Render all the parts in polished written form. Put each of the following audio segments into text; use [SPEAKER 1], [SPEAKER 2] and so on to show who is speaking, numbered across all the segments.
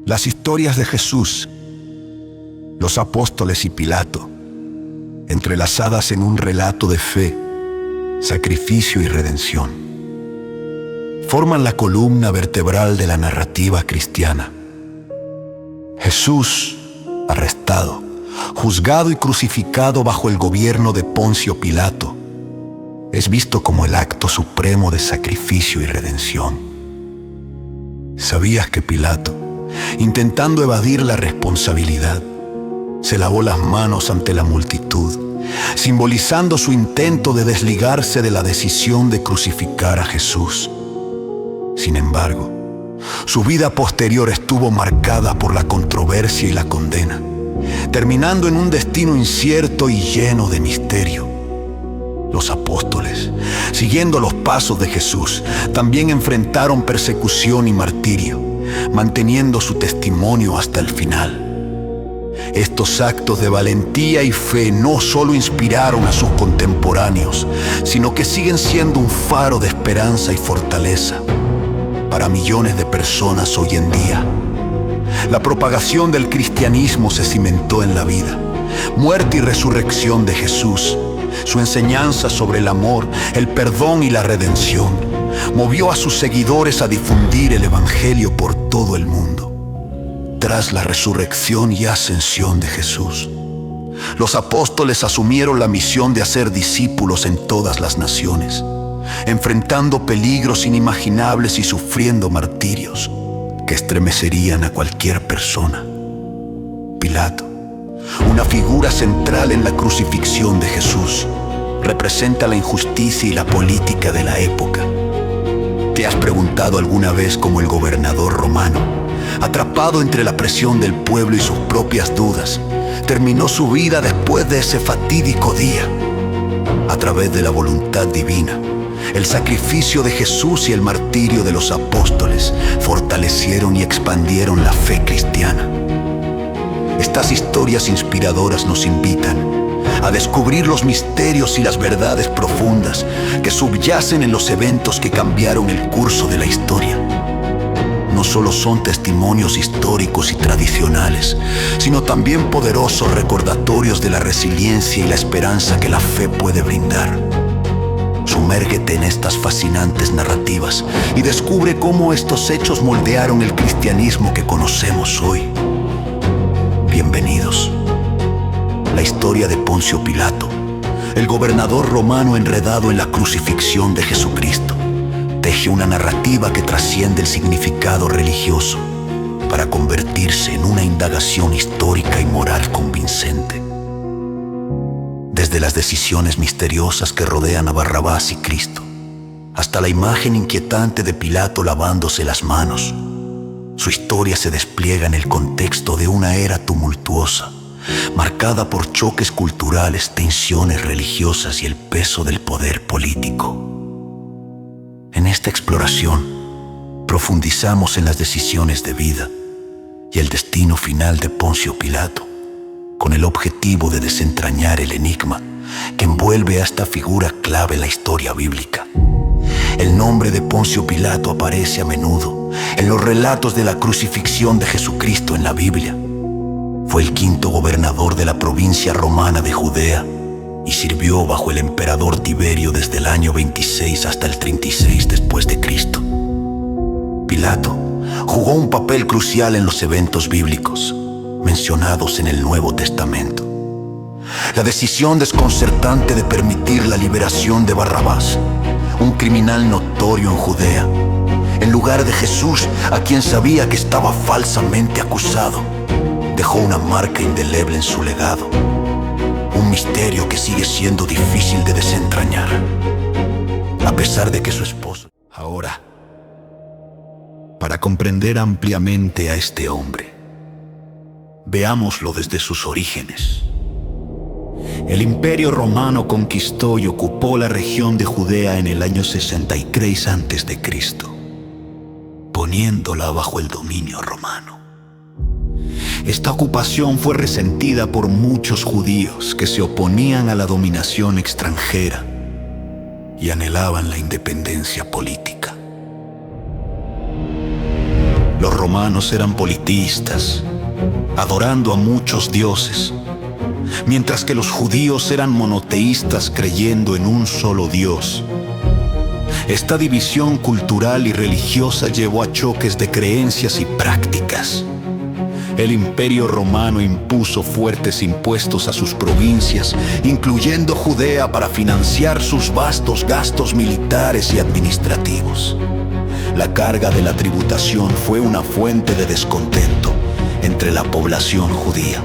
[SPEAKER 1] Las historias de Jesús, los apóstoles y Pilato, entrelazadas en un relato de fe, sacrificio y redención, forman la columna vertebral de la narrativa cristiana. Jesús, arrestado, juzgado y crucificado bajo el gobierno de Poncio Pilato, es visto como el acto supremo de sacrificio y redención. ¿Sabías que Pilato, intentando evadir la responsabilidad, se lavó las manos ante la multitud, simbolizando su intento de desligarse de la decisión de crucificar a Jesús? Sin embargo, su vida posterior estuvo marcada por la controversia y la condena, terminando en un destino incierto y lleno de misterio. Los apóstoles, siguiendo los pasos de Jesús, también enfrentaron persecución y martirio, manteniendo su testimonio hasta el final. Estos actos de valentía y fe no solo inspiraron a sus contemporáneos, sino que siguen siendo un faro de esperanza y fortaleza para millones de personas hoy en día. La propagación del cristianismo se cimentó en la vida, muerte y resurrección de Jesús. Su enseñanza sobre el amor, el perdón y la redención movió a sus seguidores a difundir el Evangelio por todo el mundo. Tras la resurrección y ascensión de Jesús, los apóstoles asumieron la misión de hacer discípulos en todas las naciones, enfrentando peligros inimaginables y sufriendo martirios que estremecerían a cualquier persona. Pilato, una figura central en la crucifixión de Jesús, representa la injusticia y la política de la época. ¿Te has preguntado alguna vez cómo el gobernador romano, atrapado entre la presión del pueblo y sus propias dudas, terminó su vida después de ese fatídico día? A través de la voluntad divina, el sacrificio de Jesús y el martirio de los apóstoles fortalecieron y expandieron la fe cristiana. Estas historias inspiradoras nos invitan a descubrir los misterios y las verdades profundas que subyacen en los eventos que cambiaron el curso de la historia. No solo son testimonios históricos y tradicionales, sino también poderosos recordatorios de la resiliencia y la esperanza que la fe puede brindar. Sumérgete en estas fascinantes narrativas y descubre cómo estos hechos moldearon el cristianismo que conocemos hoy. Bienvenidos. La historia de Poncio Pilato, el gobernador romano enredado en la crucifixión de Jesucristo, teje una narrativa que trasciende el significado religioso para convertirse en una indagación histórica y moral convincente. Desde las decisiones misteriosas que rodean a Barrabás y Cristo, hasta la imagen inquietante de Pilato lavándose las manos, su historia se despliega en el contexto de una era tumultuosa, marcada por choques culturales, tensiones religiosas y el peso del poder político. En esta exploración, profundizamos en las decisiones de vida y el destino final de Poncio Pilato, con el objetivo de desentrañar el enigma que envuelve a esta figura clave en la historia bíblica. El nombre de Poncio Pilato aparece a menudo en los relatos de la crucifixión de Jesucristo en la Biblia. Fue el quinto gobernador de la provincia romana de Judea y sirvió bajo el emperador Tiberio desde el año 26 hasta el 36 después de Cristo. Pilato jugó un papel crucial en los eventos bíblicos mencionados en el Nuevo Testamento. La decisión desconcertante de permitir la liberación de Barrabás, un criminal notorio en Judea, en lugar de Jesús, a quien sabía que estaba falsamente acusado, dejó una marca indeleble en su legado. Un misterio que sigue siendo difícil de desentrañar, a pesar de que su esposo... Ahora, para comprender ampliamente a este hombre, veámoslo desde sus orígenes. El Imperio Romano conquistó y ocupó la región de Judea en el año 63 a.C., poniéndola bajo el dominio romano. Esta ocupación fue resentida por muchos judíos que se oponían a la dominación extranjera y anhelaban la independencia política. Los romanos eran politeístas, adorando a muchos dioses, mientras que los judíos eran monoteístas creyendo en un solo Dios. Esta división cultural y religiosa llevó a choques de creencias y prácticas. El Imperio Romano impuso fuertes impuestos a sus provincias, incluyendo Judea, para financiar sus vastos gastos militares y administrativos. La carga de la tributación fue una fuente de descontento entre la población judía.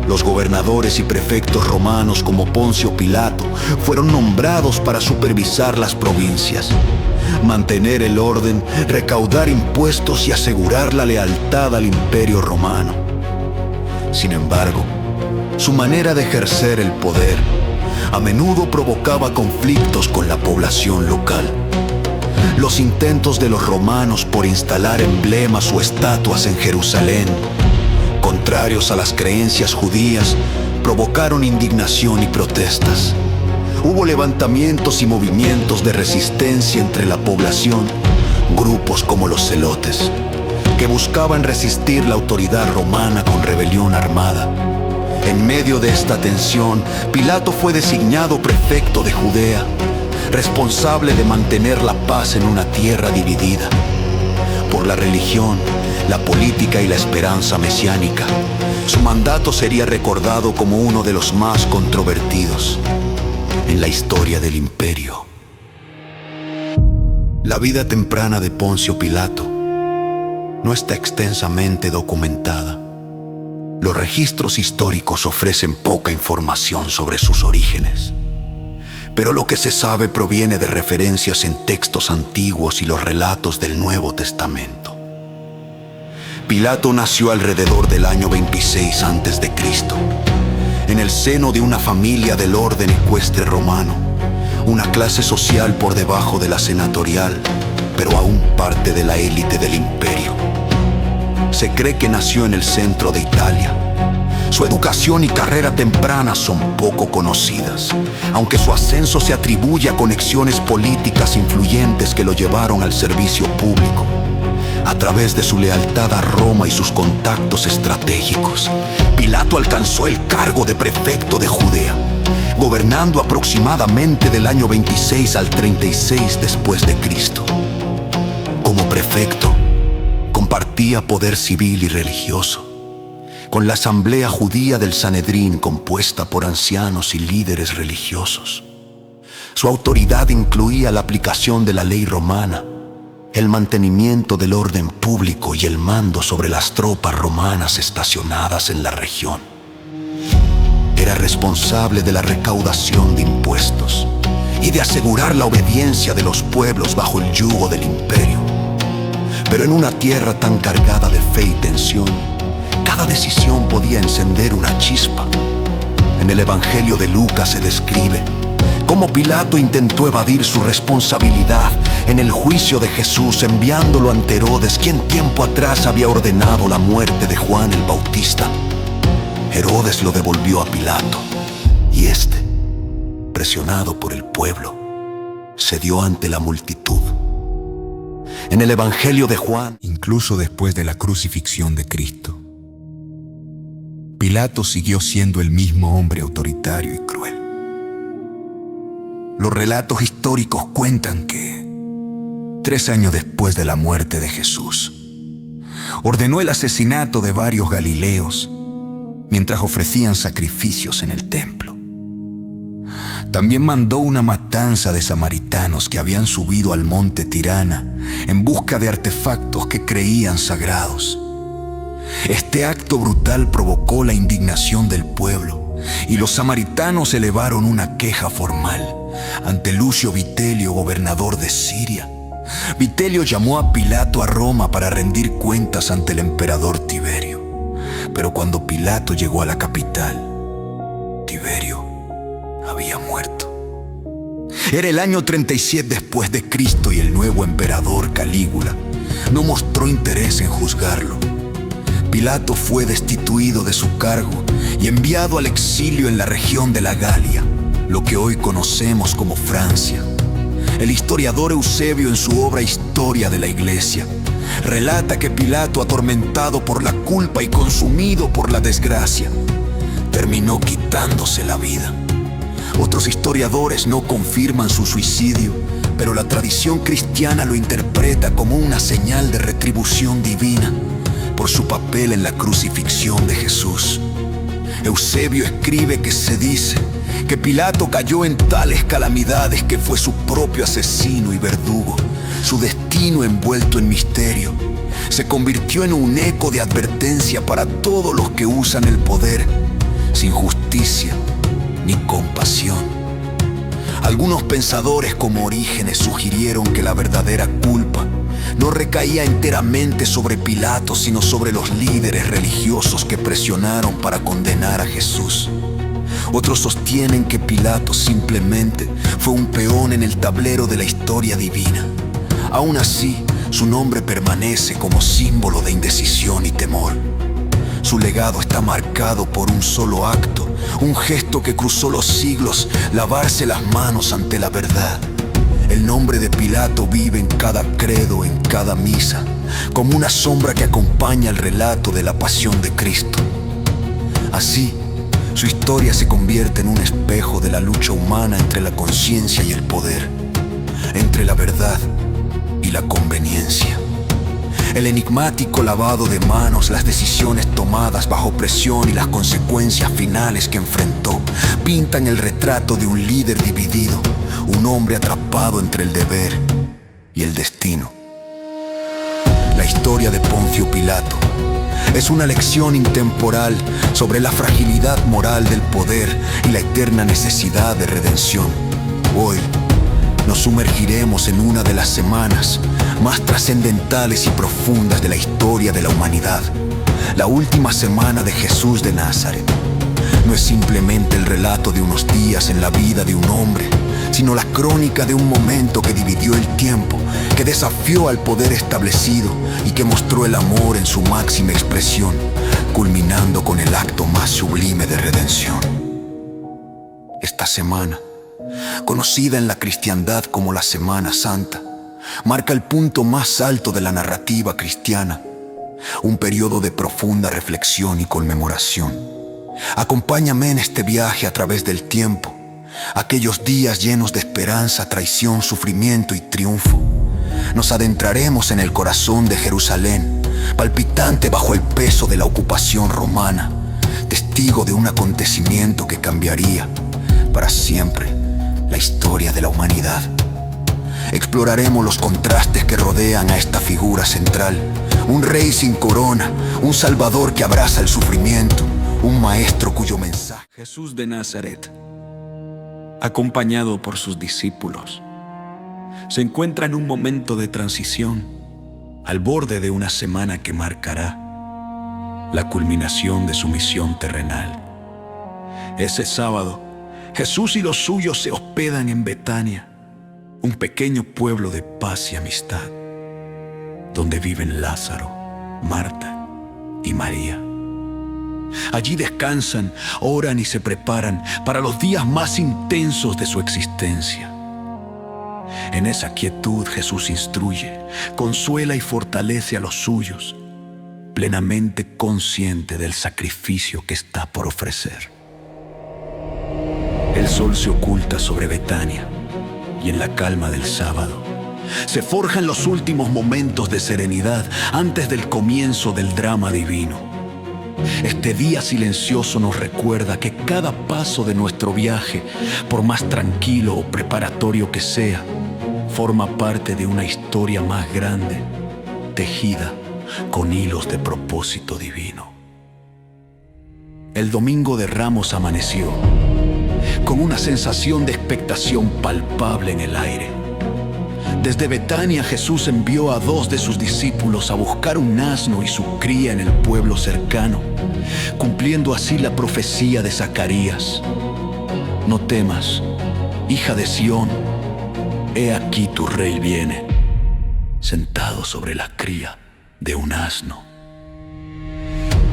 [SPEAKER 1] Los gobernadores y prefectos romanos como Poncio Pilato fueron nombrados para supervisar las provincias, mantener el orden, recaudar impuestos y asegurar la lealtad al Imperio Romano. Sin embargo, su manera de ejercer el poder a menudo provocaba conflictos con la población local. Los intentos de los romanos por instalar emblemas o estatuas en Jerusalén, contrarios a las creencias judías, provocaron indignación y protestas. Hubo levantamientos y movimientos de resistencia entre la población, grupos como los celotes, que buscaban resistir la autoridad romana con rebelión armada. En medio de esta tensión, Pilato fue designado prefecto de Judea, responsable de mantener la paz en una tierra dividida por la religión, la política y la esperanza mesiánica. Su mandato sería recordado como uno de los más controvertidos en la historia del imperio. La vida temprana de Poncio Pilato no está extensamente documentada. Los registros históricos ofrecen poca información sobre sus orígenes, pero lo que se sabe proviene de referencias en textos antiguos y los relatos del Nuevo Testamento. Pilato nació alrededor del año 26 a.C., en el seno de una familia del orden ecuestre romano, una clase social por debajo de la senatorial, pero aún parte de la élite del imperio. Se cree que nació en el centro de Italia. Su educación y carrera temprana son poco conocidas, aunque su ascenso se atribuye a conexiones políticas influyentes que lo llevaron al servicio público. A través de su lealtad a Roma y sus contactos estratégicos, Pilato alcanzó el cargo de prefecto de Judea, gobernando aproximadamente del año 26 al 36 después de Cristo. Como prefecto, compartía poder civil y religioso con la asamblea judía del Sanedrín, compuesta por ancianos y líderes religiosos. Su autoridad incluía la aplicación de la ley romana, el mantenimiento del orden público y el mando sobre las tropas romanas estacionadas en la región. Era responsable de la recaudación de impuestos y de asegurar la obediencia de los pueblos bajo el yugo del imperio. Pero en una tierra tan cargada de fe y tensión, cada decisión podía encender una chispa. En el Evangelio de Lucas se describe cómo Pilato intentó evadir su responsabilidad en el juicio de Jesús, enviándolo ante Herodes, quien tiempo atrás había ordenado la muerte de Juan el Bautista. Herodes lo devolvió a Pilato, y éste, presionado por el pueblo, cedió ante la multitud. En el Evangelio de Juan,
[SPEAKER 2] incluso después de la crucifixión de Cristo, Pilato siguió siendo el mismo hombre autoritario y cruel. Los relatos históricos cuentan que 3 años después de la muerte de Jesús, ordenó el asesinato de varios galileos mientras ofrecían sacrificios en el templo. También mandó una matanza de samaritanos que habían subido al monte Tirana en busca de artefactos que creían sagrados. Este acto brutal provocó la indignación del pueblo y los samaritanos elevaron una queja formal ante Lucio Vitelio, gobernador de Siria. Vitelio llamó a Pilato a Roma para rendir cuentas ante el emperador Tiberio. Pero cuando Pilato llegó a la capital, Tiberio había muerto. Era el año 37 después de Cristo y el nuevo emperador Calígula no mostró interés en juzgarlo. Pilato fue destituido de su cargo y enviado al exilio en la región de la Galia, lo que hoy conocemos como Francia. El historiador Eusebio, en su obra Historia de la Iglesia, relata que Pilato, atormentado por la culpa y consumido por la desgracia, terminó quitándose la vida. Otros historiadores no confirman su suicidio, pero la tradición cristiana lo interpreta como una señal de retribución divina por su papel en la crucifixión de Jesús. Eusebio escribe que se dice que Pilato cayó en tales calamidades que fue su propio asesino y verdugo. Su destino, envuelto en misterio, se convirtió en un eco de advertencia para todos los que usan el poder sin justicia ni compasión. Algunos pensadores como Orígenes sugirieron que la verdadera culpa no recaía enteramente sobre Pilato, sino sobre los líderes religiosos que presionaron para condenar a Jesús. Otros sostienen que Pilato simplemente fue un peón en el tablero de la historia divina. Aún así, su nombre permanece como símbolo de indecisión y temor. Su legado está marcado por un solo acto, un gesto que cruzó los siglos: lavarse las manos ante la verdad. El nombre de Pilato vive en cada credo, en cada misa, como una sombra que acompaña el relato de la pasión de Cristo. Así, su historia se convierte en un espejo de la lucha humana entre la conciencia y el poder, entre la verdad y la conveniencia. El enigmático lavado de manos, las decisiones tomadas bajo presión y las consecuencias finales que enfrentó pintan el retrato de un líder dividido, un hombre atrapado entre el deber y el destino. La historia de Poncio Pilato es una lección intemporal sobre la fragilidad moral del poder y la eterna necesidad de redención. Hoy nos sumergiremos en una de las semanas más trascendentales y profundas de la historia de la humanidad, la última semana de Jesús de Nazaret. No es simplemente el relato de unos días en la vida de un hombre, sino la crónica de un momento que dividió el tiempo, que desafió al poder establecido y que mostró el amor en su máxima expresión, culminando con el acto más sublime de redención. Esta semana, conocida en la cristiandad como la Semana Santa, marca el punto más alto de la narrativa cristiana, un periodo de profunda reflexión y conmemoración. Acompáñame en este viaje a través del tiempo, aquellos días llenos de esperanza, traición, sufrimiento y triunfo. Nos adentraremos en el corazón de Jerusalén, palpitante bajo el peso de la ocupación romana, testigo de un acontecimiento que cambiaría para siempre la historia de la humanidad. Exploraremos los contrastes que rodean a esta figura central: un rey sin corona, un salvador que abraza el sufrimiento, un maestro cuyo mensaje.
[SPEAKER 3] Jesús de Nazaret, acompañado por sus discípulos, se encuentra en un momento de transición, al borde de una semana que marcará la culminación de su misión terrenal. Ese sábado, Jesús y los suyos se hospedan en Betania, un pequeño pueblo de paz y amistad, donde viven Lázaro, Marta y María. Allí descansan, oran y se preparan para los días más intensos de su existencia. En esa quietud Jesús instruye, consuela y fortalece a los suyos, plenamente consciente del sacrificio que está por ofrecer. El sol se oculta sobre Betania y en la calma del sábado se forjan los últimos momentos de serenidad antes del comienzo del drama divino. Este día silencioso nos recuerda que cada paso de nuestro viaje, por más tranquilo o preparatorio que sea, forma parte de una historia más grande, tejida con hilos de propósito divino. El domingo de Ramos amaneció con una sensación de expectación palpable en el aire. Desde Betania, Jesús envió a 2 de sus discípulos a buscar un asno y su cría en el pueblo cercano, cumpliendo así la profecía de Zacarías: no temas, hija de Sión, he aquí tu rey viene, sentado sobre la cría de un asno.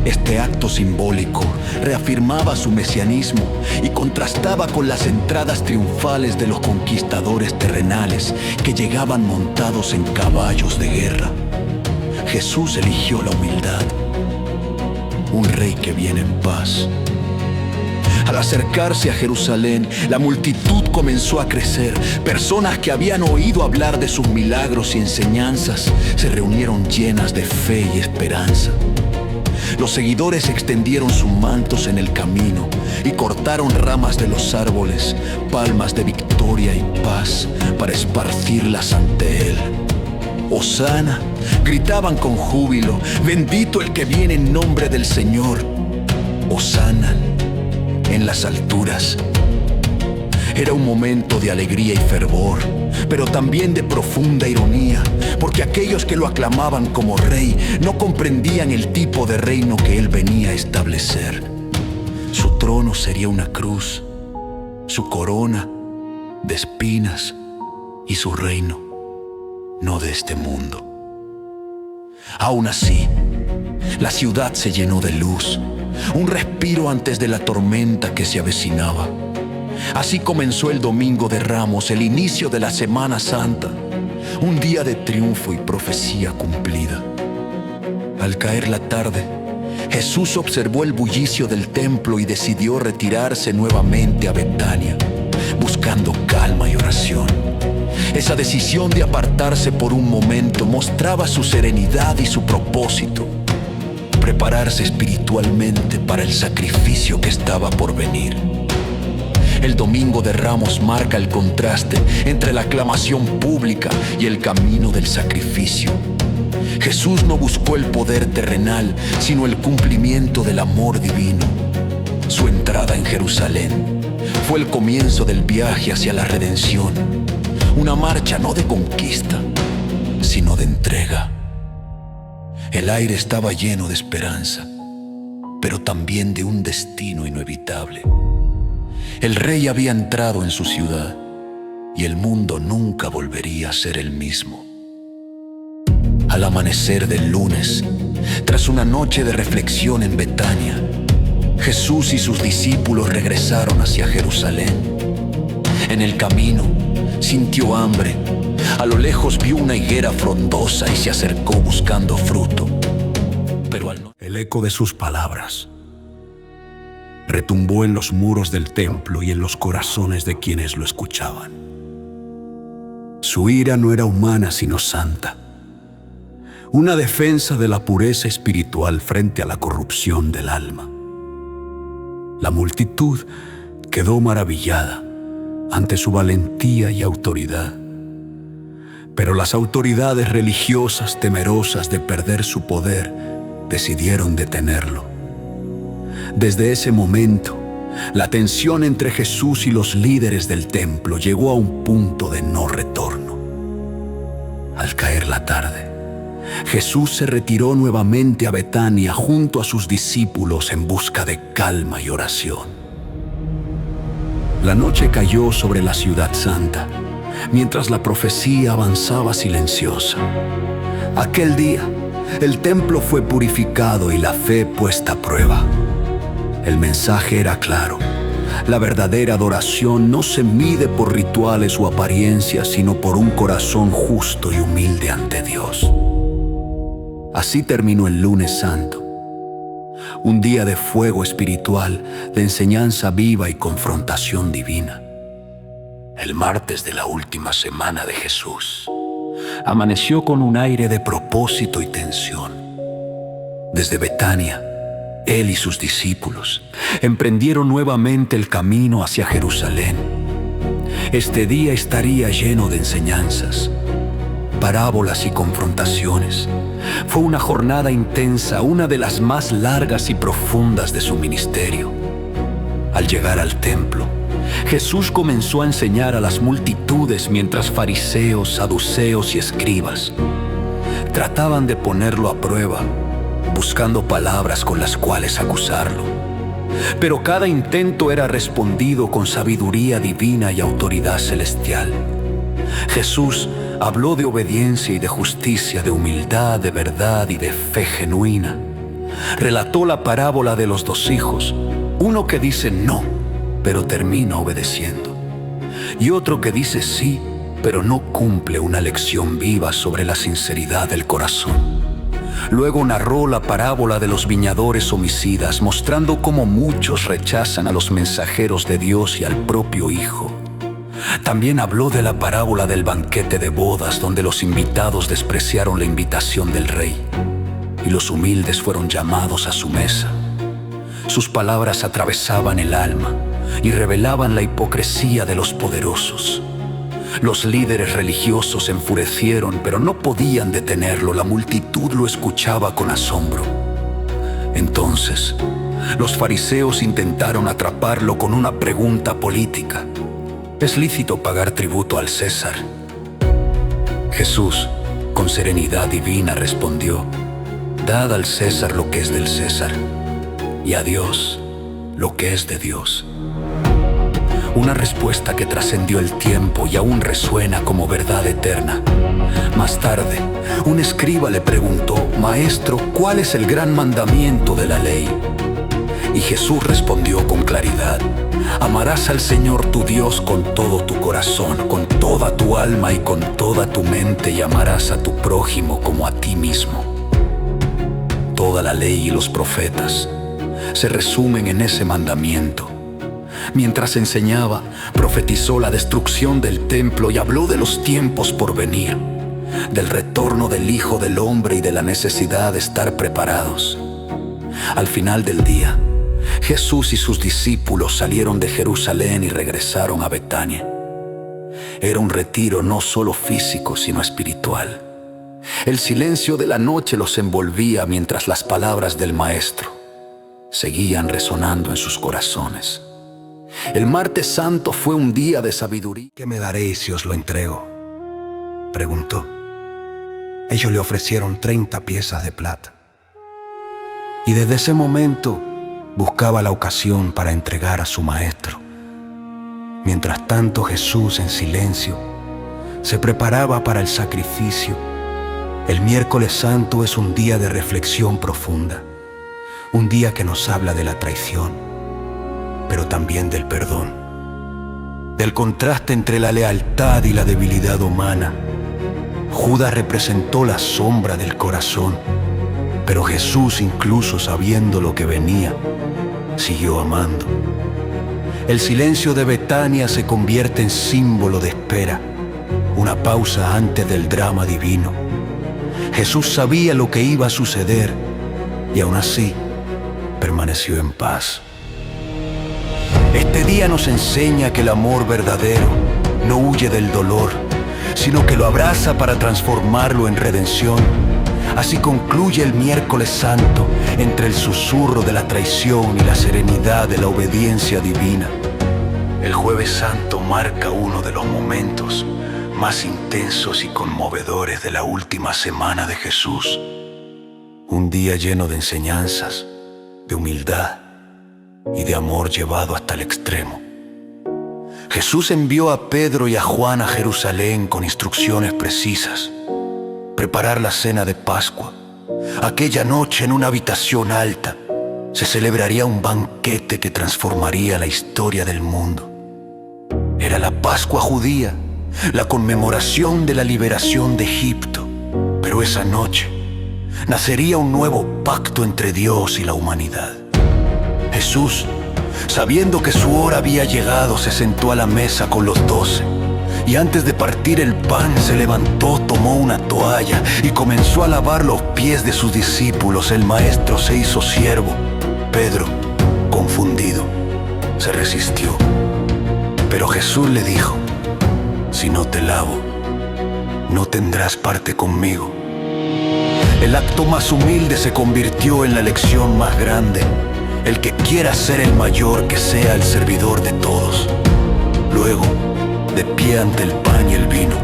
[SPEAKER 3] Este acto simbólico reafirmaba su mesianismo y contrastaba con las entradas triunfales de los conquistadores terrenales que llegaban montados en caballos de guerra. Jesús eligió la humildad. Un rey que viene en paz. Al acercarse a Jerusalén, la multitud comenzó a crecer. Personas que habían oído hablar de sus milagros y enseñanzas se reunieron llenas de fe y esperanza. Los seguidores extendieron sus mantos en el camino y cortaron ramas de los árboles, palmas de victoria y paz, para esparcirlas ante él. Hosana, gritaban con júbilo, bendito el que viene en nombre del Señor. Hosana en las alturas. Era un momento de alegría y fervor, pero también de profunda ironía, porque aquellos que lo aclamaban como rey no comprendían el tipo de reino que él venía a establecer. Su trono sería una cruz, su corona de espinas y su reino no de este mundo. Aún así, la ciudad se llenó de luz, un respiro antes de la tormenta que se avecinaba. Así comenzó el Domingo de Ramos, el inicio de la Semana Santa, un día de triunfo y profecía cumplida. Al caer la tarde, Jesús observó el bullicio del templo y decidió retirarse nuevamente a Betania, buscando calma y oración. Esa decisión de apartarse por un momento mostraba su serenidad y su propósito: prepararse espiritualmente para el sacrificio que estaba por venir. El Domingo de Ramos marca el contraste entre la aclamación pública y el camino del sacrificio. Jesús no buscó el poder terrenal, sino el cumplimiento del amor divino. Su entrada en Jerusalén fue el comienzo del viaje hacia la redención, una marcha no de conquista, sino de entrega. El aire estaba lleno de esperanza, pero también de un destino inevitable. El rey había entrado en su ciudad y el mundo nunca volvería a ser el mismo. Al amanecer del lunes, tras una noche de reflexión en Betania, Jesús y sus discípulos regresaron hacia Jerusalén. En el camino, sintió hambre. A lo lejos vio una higuera frondosa y se acercó buscando fruto. Pero
[SPEAKER 1] el eco de sus palabras retumbó en los muros del templo y en los corazones de quienes lo escuchaban. Su ira no era humana sino santa, una defensa de la pureza espiritual frente a la corrupción del alma. La multitud quedó maravillada ante su valentía y autoridad, pero las autoridades religiosas, temerosas de perder su poder, decidieron detenerlo. Desde ese momento, la tensión entre Jesús y los líderes del templo llegó a un punto de no retorno. Al caer la tarde, Jesús se retiró nuevamente a Betania junto a sus discípulos en busca de calma y oración. La noche cayó sobre la ciudad santa, mientras la profecía avanzaba silenciosa. Aquel día, el templo fue purificado y la fe puesta a prueba. El mensaje era claro: la verdadera adoración no se mide por rituales o apariencias, sino por un corazón justo y humilde ante Dios. Así terminó el lunes santo, un día de fuego espiritual, de enseñanza viva y confrontación divina. El martes de la última semana de Jesús amaneció con un aire de propósito y tensión. Desde Betania, él y sus discípulos emprendieron nuevamente el camino hacia Jerusalén. Este día estaría lleno de enseñanzas, parábolas y confrontaciones. Fue una jornada intensa, una de las más largas y profundas de su ministerio. Al llegar al templo, Jesús comenzó a enseñar a las multitudes mientras fariseos, saduceos y escribas trataban de ponerlo a prueba, buscando palabras con las cuales acusarlo. Pero cada intento era respondido con sabiduría divina y autoridad celestial. Jesús habló de obediencia y de justicia, de humildad, de verdad y de fe genuina. Relató la parábola de los dos hijos, uno que dice no, pero termina obedeciendo, y otro que dice sí, pero no cumple una lección viva sobre la sinceridad del corazón.
[SPEAKER 3] Luego narró la parábola de los viñadores homicidas, mostrando cómo muchos rechazan a los mensajeros de Dios y al propio Hijo. También habló de la parábola del banquete de bodas, donde los invitados despreciaron la invitación del rey y los humildes fueron llamados a su mesa. Sus palabras atravesaban el alma y revelaban la hipocresía de los poderosos. Los líderes religiosos se enfurecieron, pero no podían detenerlo. La multitud lo escuchaba con asombro. Entonces, los fariseos intentaron atraparlo con una pregunta política: ¿es lícito pagar tributo al César? Jesús, con serenidad divina, respondió: dad al César lo que es del César, y a Dios lo que es de Dios. Una respuesta que trascendió el tiempo y aún resuena como verdad eterna. Más tarde, un escriba le preguntó: Maestro, ¿cuál es el gran mandamiento de la ley? Y Jesús respondió con claridad: amarás al Señor tu Dios con todo tu corazón, con toda tu alma y con toda tu mente, y amarás a tu prójimo como a ti mismo. Toda la ley y los profetas se resumen en ese mandamiento. Mientras enseñaba, profetizó la destrucción del templo y habló de los tiempos por venir, del retorno del Hijo del Hombre y de la necesidad de estar preparados. Al final del día, Jesús y sus discípulos salieron de Jerusalén y regresaron a Betania. Era un retiro no solo físico, sino espiritual. El silencio de la noche los envolvía mientras las palabras del Maestro seguían resonando en sus corazones. El martes santo fue un día de sabiduría.
[SPEAKER 1] ¿Qué me daréis si os lo entrego?, preguntó. Ellos le ofrecieron 30 piezas de plata. Y desde ese momento buscaba la ocasión para entregar a su maestro. Mientras tanto, Jesús, en silencio, se preparaba para el sacrificio. El miércoles santo es un día de reflexión profunda, un día que nos habla de la traición, pero también del perdón, del contraste entre la lealtad y la debilidad humana. Judas representó la sombra del corazón, pero Jesús, incluso sabiendo lo que venía, siguió amando. El silencio de Betania se convierte en símbolo de espera, una pausa antes del drama divino. Jesús sabía lo que iba a suceder y aún así permaneció en paz. Este día nos enseña que el amor verdadero no huye del dolor, sino que lo abraza para transformarlo en redención. Así concluye el miércoles santo, entre el susurro de la traición y la serenidad de la obediencia divina. El jueves santo marca uno de los momentos más intensos y conmovedores de la última semana de Jesús. Un día lleno de enseñanzas, de humildad y de amor llevado hasta el extremo. Jesús envió a Pedro y a Juan a Jerusalén con instrucciones precisas: preparar la cena de Pascua. Aquella noche, en una habitación alta, se celebraría un banquete que transformaría la historia del mundo. Era la Pascua judía, la conmemoración de la liberación de Egipto. Pero esa noche nacería un nuevo pacto entre Dios y la humanidad. Jesús, sabiendo que su hora había llegado, se sentó a la mesa con los 12. Y antes de partir el pan, se levantó, tomó una toalla y comenzó a lavar los pies de sus discípulos. El maestro se hizo siervo. Pedro, confundido, se resistió. Pero Jesús le dijo: si no te lavo, no tendrás parte conmigo. El acto más humilde se convirtió en la lección más grande. El que quiera ser el mayor, que sea el servidor de todos. Luego, de pie ante el pan y el vino,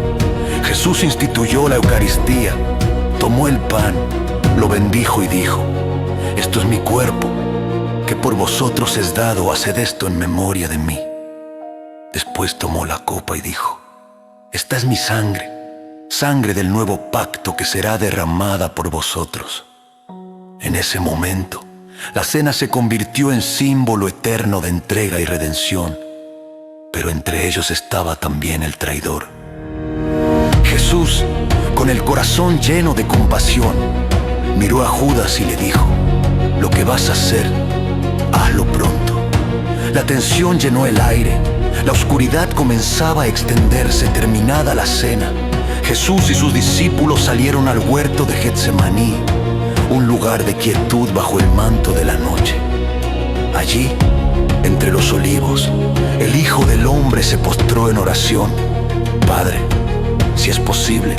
[SPEAKER 1] Jesús instituyó la Eucaristía. Tomó el pan, lo bendijo y dijo: esto es mi cuerpo, que por vosotros es dado, haced esto en memoria de mí. Después tomó la copa y dijo: esta es mi sangre, sangre del nuevo pacto que será derramada por vosotros. En ese momento, la cena se convirtió en símbolo eterno de entrega y redención. Pero entre ellos estaba también el traidor. Jesús, con el corazón lleno de compasión,
[SPEAKER 3] Miró a Judas y le dijo: lo que vas a hacer, hazlo pronto. La tensión llenó el aire. La oscuridad comenzaba a extenderse. Terminada la cena, Jesús y sus discípulos salieron al huerto de Getsemaní, un lugar de quietud bajo el manto de la noche. Allí, entre los olivos, el Hijo del Hombre se postró en oración. Padre, si es posible,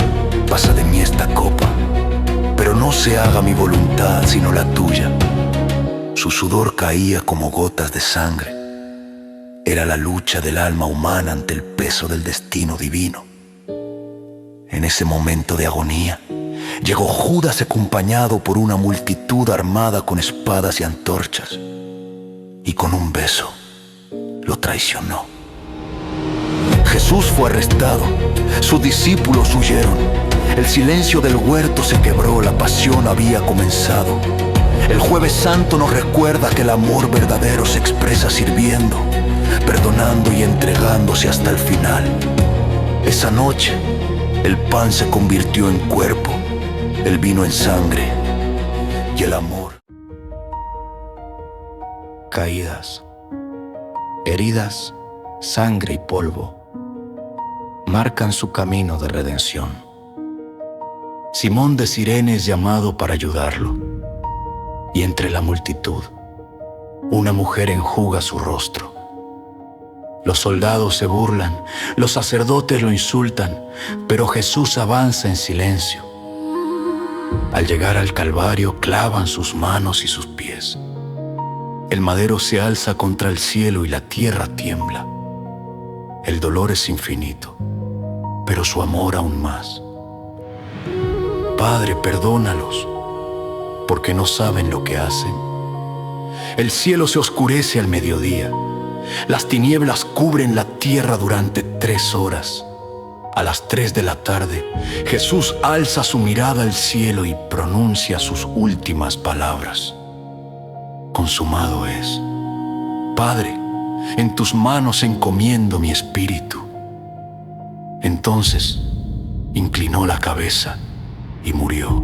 [SPEAKER 3] pasa de mí esta copa, pero no se haga mi voluntad sino la tuya. Su sudor caía como gotas de sangre. Era la lucha del alma humana ante el peso del destino divino. En ese momento de agonía, llegó Judas acompañado por una multitud armada con espadas y antorchas, y con un beso lo traicionó. Jesús fue arrestado. Sus discípulos huyeron. El silencio del huerto se quebró. La pasión había comenzado. El Jueves Santo nos recuerda que el amor verdadero se expresa sirviendo, perdonando y entregándose hasta el final. Esa noche, el pan se convirtió en cuerpo, el vino en sangre y el amor.
[SPEAKER 4] Caídas, heridas, sangre y polvo marcan su camino de redención. Simón de Cirene es llamado para ayudarlo, y entre la multitud, una mujer enjuga su rostro. Los soldados se burlan, los sacerdotes lo insultan, pero Jesús avanza en silencio. Al llegar al Calvario, clavan sus manos y sus pies. El madero se alza contra el cielo y la tierra tiembla. El dolor es infinito, pero su amor aún más. Padre, perdónalos, porque no saben lo que hacen. El cielo se oscurece al mediodía. Las tinieblas cubren la tierra durante 3 horas. A las 3 de la tarde, Jesús alza su mirada al cielo y pronuncia sus últimas palabras. Consumado es. Padre, en tus manos encomiendo mi espíritu. Entonces, inclinó la cabeza y murió.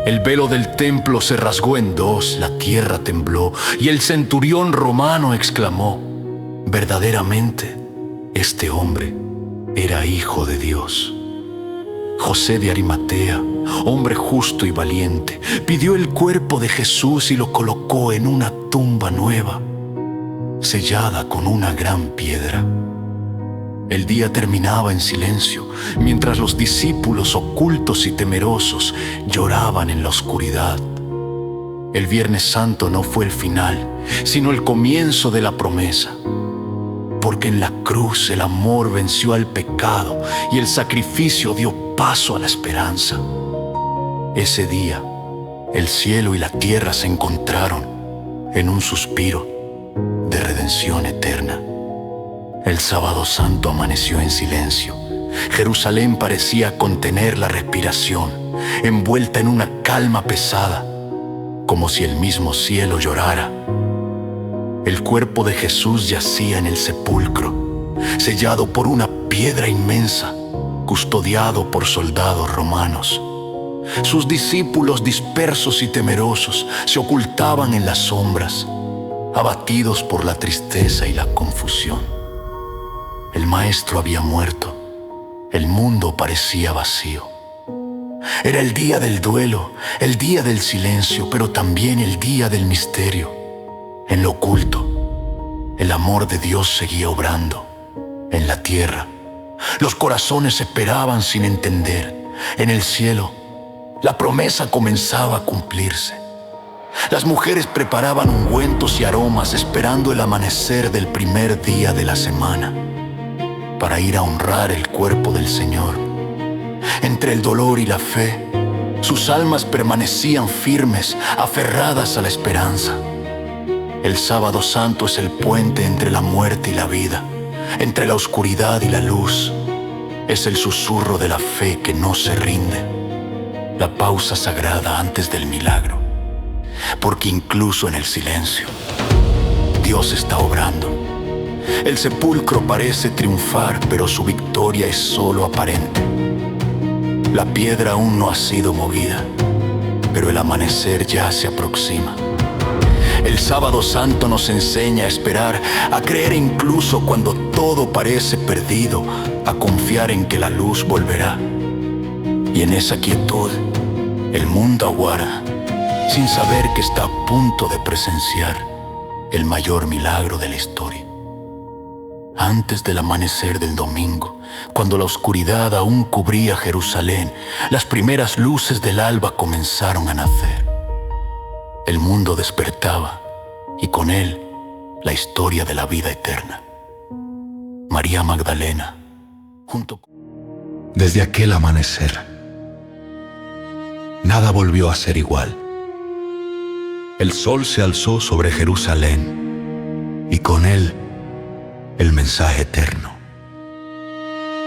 [SPEAKER 4] El velo del templo se rasgó en 2, la tierra tembló, y el centurión romano exclamó: verdaderamente, este hombre era hijo de Dios. José de Arimatea, hombre justo y valiente, pidió el cuerpo de Jesús y lo colocó en una tumba nueva, sellada con una gran piedra. El día terminaba en silencio, mientras los discípulos, ocultos y temerosos, lloraban en la oscuridad. El Viernes Santo no fue el final, sino el comienzo de la promesa. Porque en la cruz el amor venció al pecado y el sacrificio dio paso a la esperanza. Ese día, el cielo y la tierra se encontraron en un suspiro de redención eterna. El Sábado Santo amaneció en silencio. Jerusalén parecía contener la respiración, envuelta en una calma pesada, como si el mismo cielo llorara. El cuerpo de Jesús yacía en el sepulcro, sellado por una piedra inmensa, custodiado por soldados romanos. Sus discípulos, dispersos y temerosos, se ocultaban en las sombras, abatidos por la tristeza y la confusión. El Maestro había muerto. El mundo parecía vacío. Era el día del duelo, el día del silencio, pero también el día del misterio. En lo oculto, el amor de Dios seguía obrando. En la tierra, los corazones esperaban sin entender. En el cielo, la promesa comenzaba a cumplirse. Las mujeres preparaban ungüentos y aromas esperando el amanecer del primer día de la semana, para ir a honrar el cuerpo del Señor. Entre el dolor y la fe, sus almas permanecían firmes, aferradas a la esperanza. El Sábado Santo es el puente entre la muerte y la vida, entre la oscuridad y la luz. Es el susurro de la fe que no se rinde, la pausa sagrada antes del milagro. Porque incluso en el silencio, Dios está obrando. El sepulcro parece triunfar, pero su victoria es solo aparente. La piedra aún no ha sido movida, pero el amanecer ya se aproxima. El sábado santo nos enseña a esperar, a creer incluso cuando todo parece perdido, a confiar en que la luz volverá. Y en esa quietud, el mundo aguarda, sin saber que está a punto de presenciar el mayor milagro de la historia. Antes del amanecer del domingo, cuando la oscuridad aún cubría Jerusalén, las primeras luces del alba comenzaron a nacer. El mundo despertaba, y con él la historia de la vida eterna. María Magdalena, junto con...
[SPEAKER 1] Desde aquel amanecer, nada volvió a ser igual. El sol se alzó sobre Jerusalén, y con él el mensaje eterno.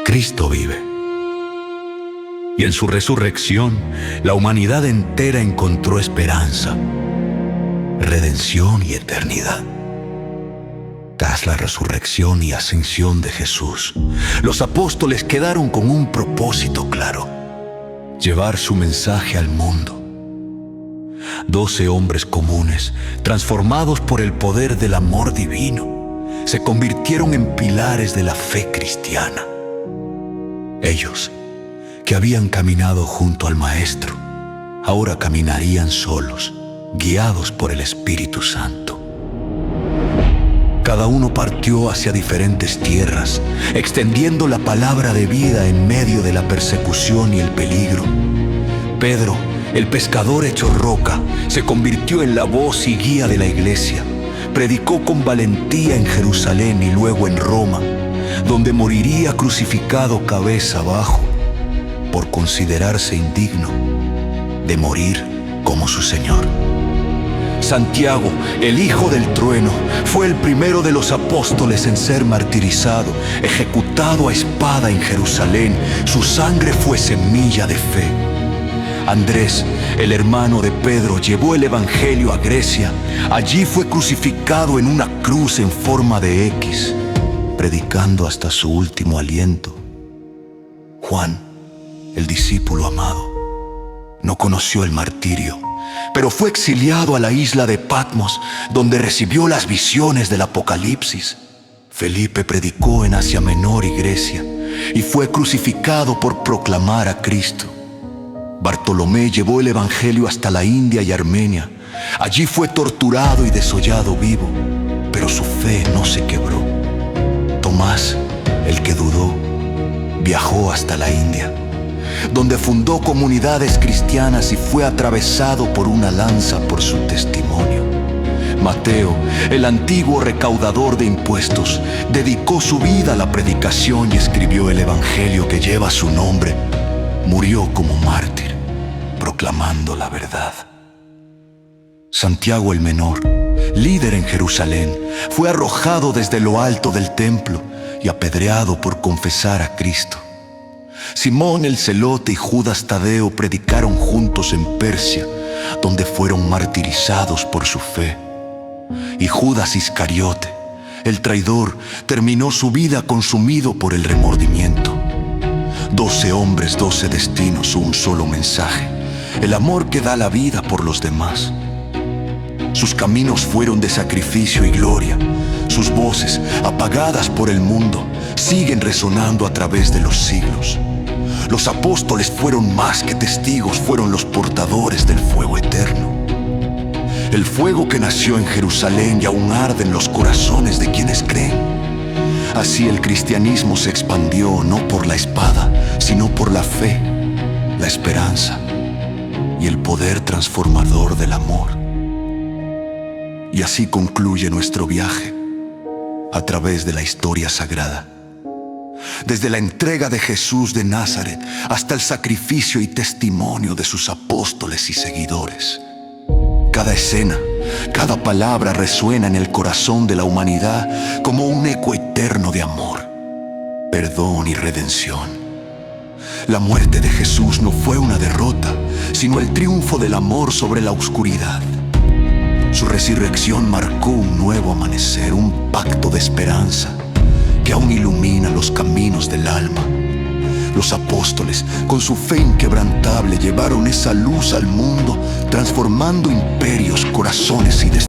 [SPEAKER 1] Cristo vive. Y en su resurrección, la humanidad entera encontró esperanza, redención y eternidad. Tras la resurrección y ascensión de Jesús, los apóstoles quedaron con un propósito claro: llevar su mensaje al mundo. 12 hombres comunes, transformados por el poder del amor divino, se convirtieron en pilares de la fe cristiana. Ellos, que habían caminado junto al Maestro, ahora caminarían solos, guiados por el Espíritu Santo. Cada uno partió hacia diferentes tierras, extendiendo la palabra de vida en medio de la persecución y el peligro. Pedro, el pescador hecho roca, se convirtió en la voz y guía de la iglesia. Predicó con valentía en Jerusalén y luego en Roma, donde moriría crucificado cabeza abajo, por considerarse indigno de morir como su Señor. Santiago, el hijo del trueno, fue el primero de los apóstoles en ser martirizado, ejecutado a espada en Jerusalén. Su sangre fue semilla de fe. Andrés, el hermano de Pedro, llevó el evangelio a Grecia. Allí fue crucificado en una cruz en forma de X, predicando hasta su último aliento. Juan, el discípulo amado, no conoció el martirio, pero fue exiliado a la isla de Patmos, donde recibió las visiones del Apocalipsis. Felipe predicó en Asia Menor y Grecia, y fue crucificado por proclamar a Cristo. Bartolomé llevó el evangelio hasta la India y Armenia. Allí fue torturado y desollado vivo, pero su fe no se quebró. Tomás, el que dudó, viajó hasta la India, donde fundó comunidades cristianas y fue atravesado por una lanza por su testimonio. Mateo, el antiguo recaudador de impuestos, dedicó su vida a la predicación y escribió el evangelio que lleva su nombre. Murió como mártir, proclamando la verdad. Santiago el menor, líder en Jerusalén, fue arrojado desde lo alto del templo y apedreado por confesar a Cristo. Simón el celote y Judas Tadeo predicaron juntos en Persia, donde fueron martirizados por su fe. Y Judas Iscariote, el traidor, terminó su vida consumido por el remordimiento. 12 hombres, 12 destinos, un solo mensaje: el amor que da la vida por los demás. Sus caminos fueron de sacrificio y gloria. Sus voces, apagadas por el mundo, siguen resonando a través de los siglos. Los apóstoles fueron más que testigos, fueron los portadores del fuego eterno. El fuego que nació en Jerusalén y aún arde en los corazones de quienes creen. Así el cristianismo se expandió no por la espada, sino por la fe, la esperanza y el poder transformador del amor. Y así concluye nuestro viaje a través de la historia sagrada. Desde la entrega de Jesús de Nazaret hasta el sacrificio y testimonio de sus apóstoles y seguidores. Cada escena, cada palabra resuena en el corazón de la humanidad como un eco eterno de amor, perdón y redención. La muerte de Jesús no fue una derrota, sino el triunfo del amor sobre la oscuridad. Su resurrección marcó un nuevo amanecer, un pacto de esperanza que aún ilumina los caminos del alma. Los apóstoles, con su fe inquebrantable, llevaron esa luz al mundo,
[SPEAKER 2] transformando imperios, corazones y destinos.